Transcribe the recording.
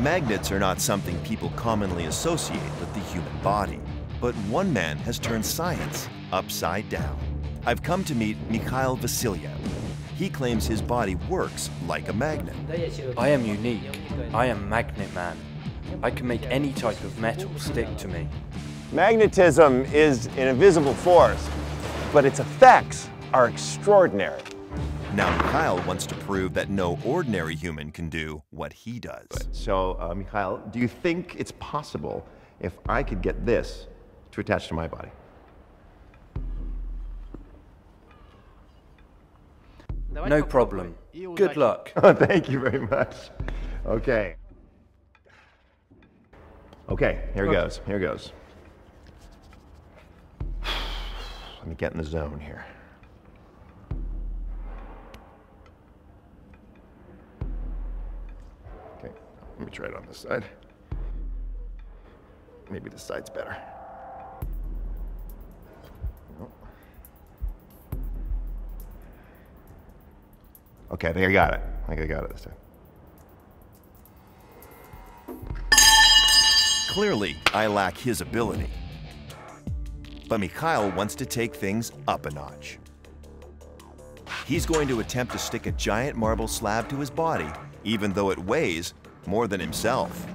Magnets are not something people commonly associate with the human body, but one man has turned science upside down. I've come to meet Michail Vasilyev. He claims his body works like a magnet. I am unique. I am Magnet Man. I can make any type of metal stick to me. Magnetism is an invisible force, but its effects are extraordinary. Now Michail wants to prove that no ordinary human can do what he does. So, Michail, do you think it's possible if I could get this to attach to my body? No problem. Good luck. Oh, thank you very much. Okay. Okay, here goes. Here goes. Let me get in the zone here. Okay, let me try it on this side. Maybe this side's better. Okay, I think I got it. I think I got it this time. Clearly, I lack his ability. But Michail wants to take things up a notch. He's going to attempt to stick a giant marble slab to his body, even though it weighs more than himself.